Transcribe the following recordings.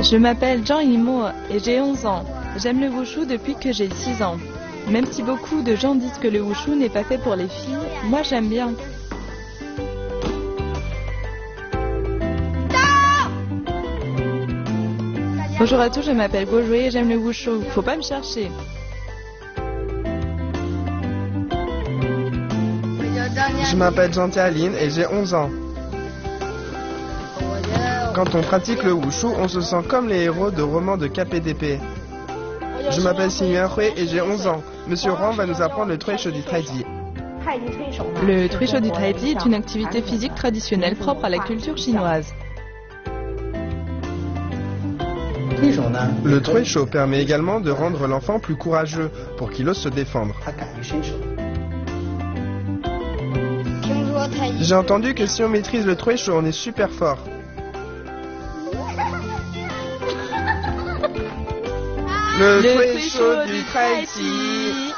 Je m'appelle Zhang Yimo et j'ai 11 ans. J'aime le wushu depuis que j'ai 6 ans. Même si beaucoup de gens disent que le wushu n'est pas fait pour les filles, moi j'aime bien. Bonjour à tous, je m'appelle Gojue et j'aime le wushu. Faut pas me chercher. Je m'appelle Jean-Théaline et j'ai 11 ans. Quand on pratique le wushu, on se sent comme les héros de romans de KPDP. Je m'appelle Xingyuan Hui et j'ai 11 ans. Monsieur Huang va nous apprendre le Tuishu du Taiji. Le Tuishu du Taiji est une activité physique traditionnelle propre à la culture chinoise. Le Tuishu permet également de rendre l'enfant plus courageux pour qu'il ose se défendre. J'ai entendu que si on maîtrise le Tuishu, on est super fort. Le Tuishu du Taiji.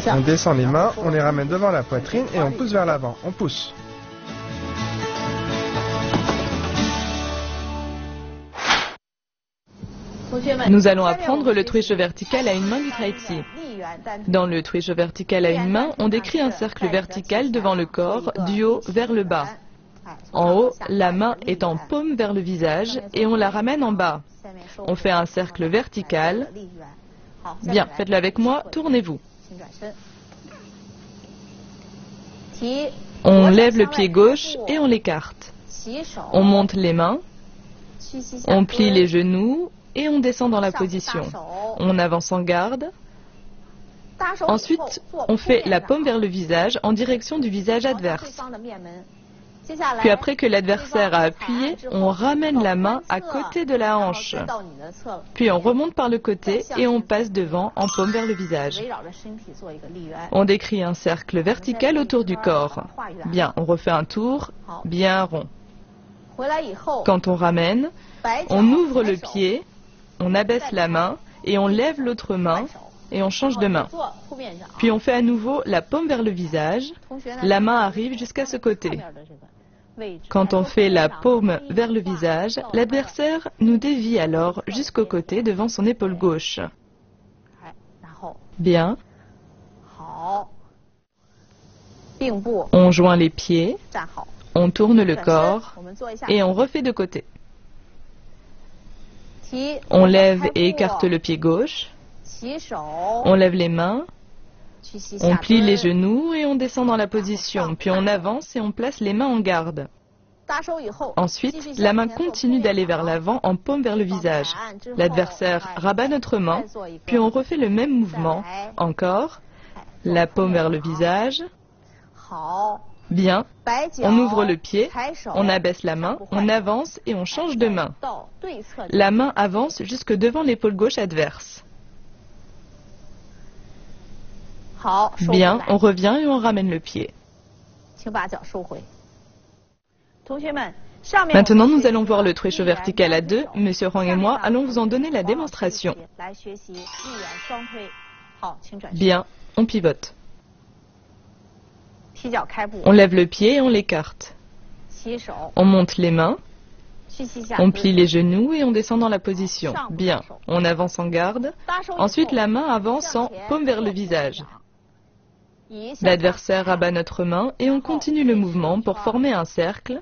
On descend les mains, on les ramène devant la poitrine et on pousse vers l'avant. On pousse. Nous allons apprendre le Tuishu vertical à une main du Taiji. Dans le Tuishu vertical à une main, on décrit un cercle vertical devant le corps, du haut vers le bas. En haut, la main est en paume vers le visage et on la ramène en bas. On fait un cercle vertical. Bien, faites-le avec moi, tournez-vous. On lève le pied gauche et on l'écarte. On monte les mains, on plie les genoux et on descend dans la position. On avance en garde. Ensuite, on fait la paume vers le visage en direction du visage adverse. Puis après que l'adversaire a appuyé, on ramène la main à côté de la hanche. Puis on remonte par le côté et on passe devant en paume vers le visage. On décrit un cercle vertical autour du corps. Bien, on refait un tour, bien rond. Quand on ramène, on ouvre le pied, on abaisse la main et on lève l'autre main et on change de main. Puis on fait à nouveau la paume vers le visage, la main arrive jusqu'à ce côté. Quand on fait la paume vers le visage, l'adversaire nous dévie alors jusqu'au côté devant son épaule gauche. Bien. On joint les pieds, on tourne le corps et on refait de côté. On lève et écarte le pied gauche, on lève les mains, on plie les genoux et on descend dans la position, puis on avance et on place les mains en garde. Ensuite, la main continue d'aller vers l'avant en paume vers le visage. L'adversaire rabat notre main, puis on refait le même mouvement. Encore, la paume vers le visage. Bien, on ouvre le pied, on abaisse la main, on avance et on change de main. La main avance jusque devant l'épaule gauche adverse. Bien, on revient et on ramène le pied. Maintenant, nous allons voir le Tuishu vertical à deux. Monsieur Huang et moi allons vous en donner la démonstration. Bien, on pivote. On lève le pied et on l'écarte. On monte les mains. On plie les genoux et on descend dans la position. Bien, on avance en garde. Ensuite, la main avance en paume vers le visage. L'adversaire rabat notre main et on continue le mouvement pour former un cercle,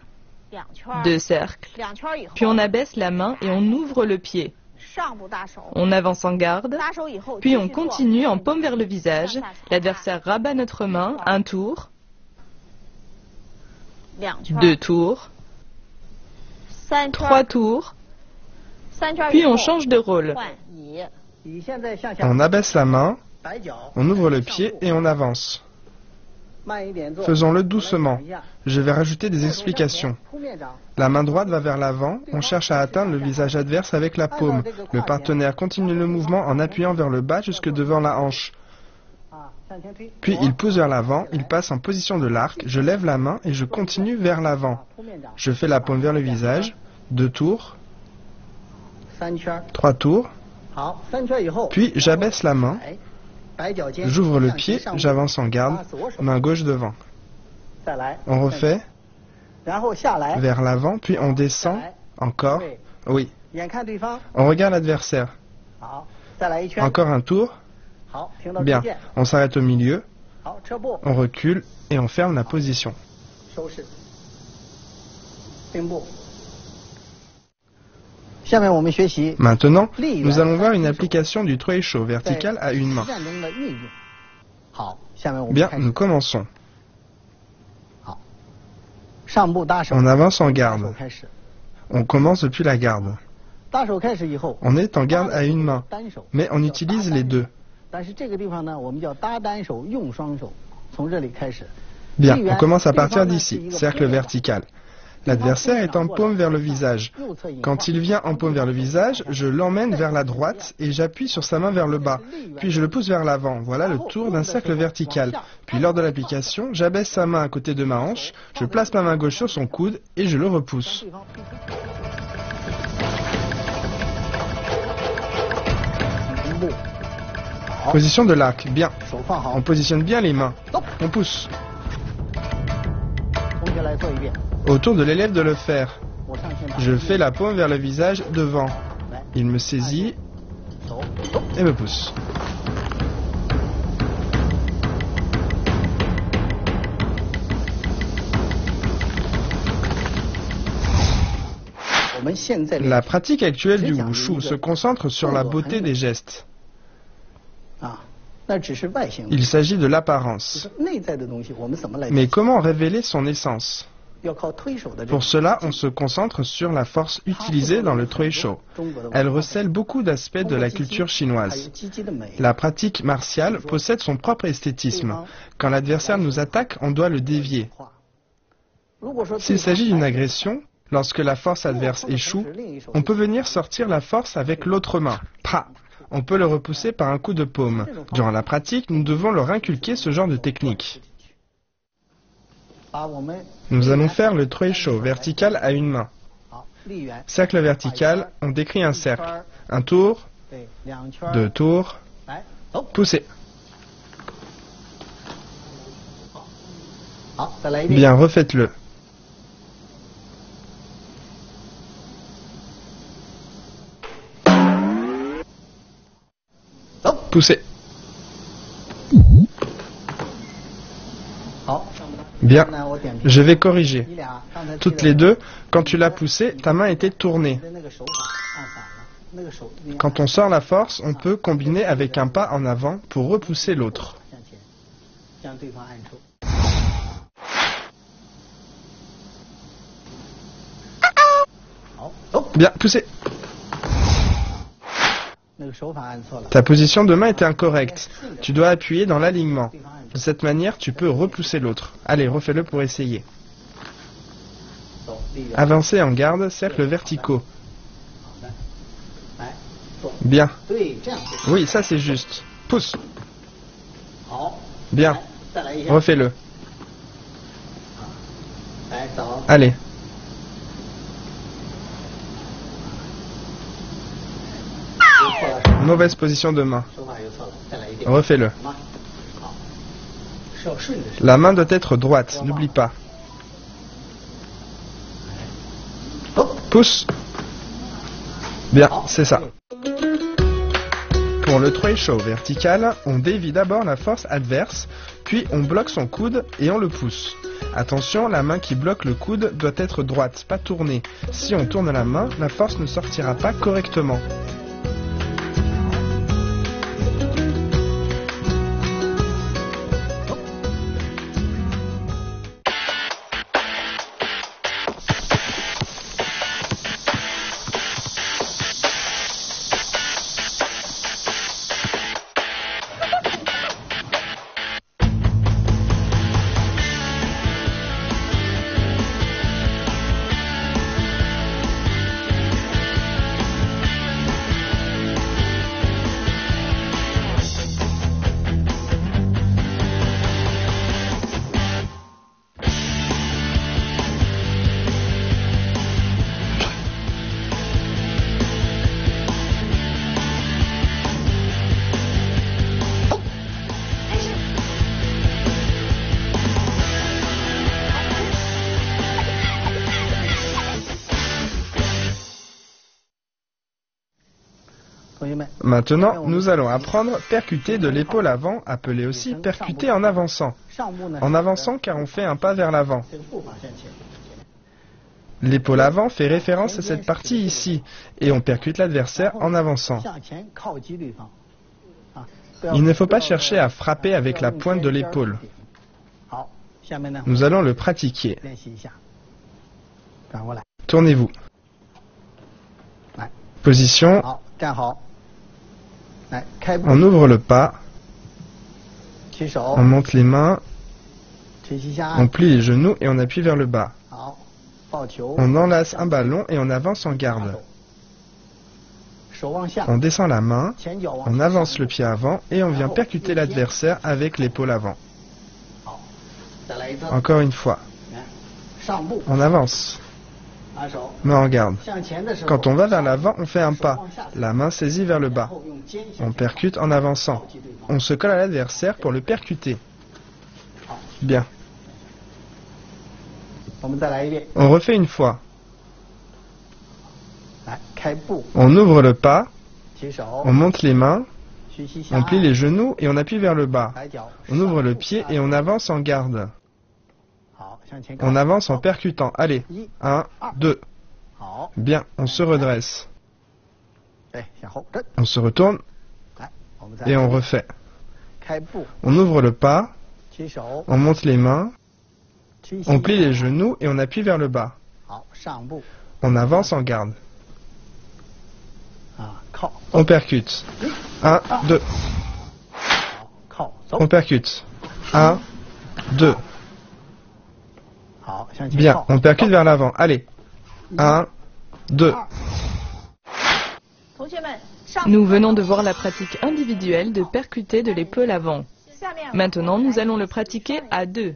deux cercles, puis on abaisse la main et on ouvre le pied. On avance en garde, puis on continue en paume vers le visage. L'adversaire rabat notre main, un tour, deux tours, trois tours, puis on change de rôle. On abaisse la main, on ouvre le pied et on avance. Faisons-le doucement. Je vais rajouter des explications. La main droite va vers l'avant, on cherche à atteindre le visage adverse avec la paume. Le partenaire continue le mouvement en appuyant vers le bas jusque devant la hanche. Puis il pousse vers l'avant, il passe en position de l'arc, je lève la main et je continue vers l'avant. Je fais la paume vers le visage, deux tours, trois tours, Puis j'abaisse la main, j'ouvre le pied, j'avance en garde, main gauche devant. On refait vers l'avant, puis on descend encore. Oui. On regarde l'adversaire. Encore un tour. Bien. On s'arrête au milieu. On recule et on ferme la position. Maintenant, nous allons voir une application du Treisho vertical à une main. Bien, nous commençons. On avance en garde. On commence depuis la garde. On est en garde à une main, mais on utilise les deux. Bien, on commence à partir d'ici, cercle vertical. L'adversaire est en paume vers le visage. Quand il vient en paume vers le visage, je l'emmène vers la droite et j'appuie sur sa main vers le bas. Puis je le pousse vers l'avant. Voilà le tour d'un cercle vertical. Puis lors de l'application, j'abaisse sa main à côté de ma hanche, je place ma main gauche sur son coude et je le repousse. Position de l'arc, bien. On positionne bien les mains. On pousse. Autour de l'élève de le faire. Je fais la paume vers le visage devant. Il me saisit et me pousse. La pratique actuelle du wushu se concentre sur la beauté des gestes. Il s'agit de l'apparence. Mais comment révéler son essence? Pour cela, on se concentre sur la force utilisée dans le Treisho. Elle recèle beaucoup d'aspects de la culture chinoise. La pratique martiale possède son propre esthétisme. Quand l'adversaire nous attaque, on doit le dévier. S'il s'agit d'une agression, lorsque la force adverse échoue, on peut venir sortir la force avec l'autre main. Pa! On peut le repousser par un coup de paume. Durant la pratique, nous devons leur inculquer ce genre de technique. Nous allons faire le Treisho vertical à une main. Cercle vertical, on décrit un cercle. Un tour, deux tours, poussez. Bien, refaites-le. Poussez. Bien, je vais corriger. Toutes les deux, quand tu l'as poussé, ta main était tournée. Quand on sort la force, on peut combiner avec un pas en avant pour repousser l'autre. Bien, poussez. Ta position de main était incorrecte. Tu dois appuyer dans l'alignement. De cette manière, tu peux repousser l'autre. Allez, refais-le pour essayer. Avancez en garde, cercles verticaux. Bien. Oui, ça c'est juste. Pousse. Bien. Refais-le. Allez. Mauvaise position de main. Refais-le. La main doit être droite, n'oublie pas. Pousse. Bien, c'est ça. Pour le Treisho vertical, on dévie d'abord la force adverse, puis on bloque son coude et on le pousse. Attention, la main qui bloque le coude doit être droite, pas tournée. Si on tourne la main, la force ne sortira pas correctement. Maintenant, nous allons apprendre percuter de l'épaule avant, appelé aussi percuter en avançant. En avançant car on fait un pas vers l'avant. L'épaule avant fait référence à cette partie ici, et on percute l'adversaire en avançant. Il ne faut pas chercher à frapper avec la pointe de l'épaule. Nous allons le pratiquer. Tournez-vous. Position. On ouvre le pas. On monte les mains. On plie les genoux et on appuie vers le bas. On enlace un ballon et on avance en garde. On descend la main, on avance le pied avant et on vient percuter l'adversaire avec l'épaule avant. Encore une fois. On avance. Main en garde. Quand on va vers l'avant, on fait un pas. La main saisie vers le bas. On percute en avançant. On se colle à l'adversaire pour le percuter. Bien. On refait une fois. On ouvre le pas. On monte les mains. On plie les genoux et on appuie vers le bas. On ouvre le pied et on avance en garde. On avance en percutant. Allez, 1, 2. Bien, on se redresse. On se retourne et on refait. On ouvre le pas. On monte les mains. On plie les genoux et on appuie vers le bas. On avance en garde. On percute. 1, 2. On percute. 1, 2. Bien, on percute vers l'avant. Allez. 1, 2. Nous venons de voir la pratique individuelle de percuter de l'épaule avant. Maintenant, nous allons le pratiquer à deux.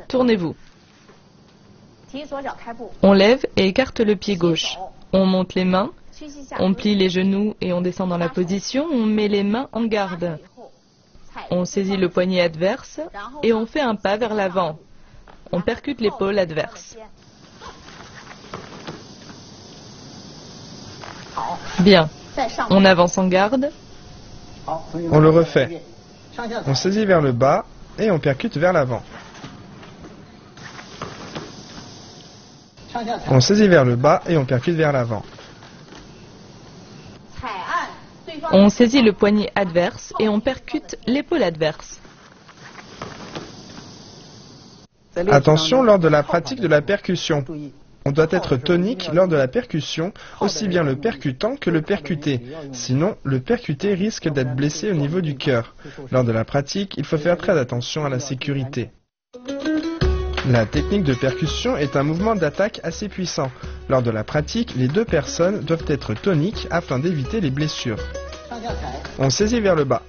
Tournez-vous. On lève et écarte le pied gauche. On monte les mains. On plie les genoux et on descend dans la position. On met les mains en garde. On saisit le poignet adverse et on fait un pas vers l'avant. On percute l'épaule adverse. Bien. On avance en garde. On le refait. On saisit vers le bas et on percute vers l'avant. On saisit vers le bas et on percute vers l'avant. On saisit le poignet adverse et on percute l'épaule adverse. Attention lors de la pratique de la percussion. On doit être tonique lors de la percussion, aussi bien le percutant que le percuté. Sinon, le percuté risque d'être blessé au niveau du cœur. Lors de la pratique, il faut faire très attention à la sécurité. La technique de percussion est un mouvement d'attaque assez puissant. Lors de la pratique, les deux personnes doivent être toniques afin d'éviter les blessures. On saisit vers le bas.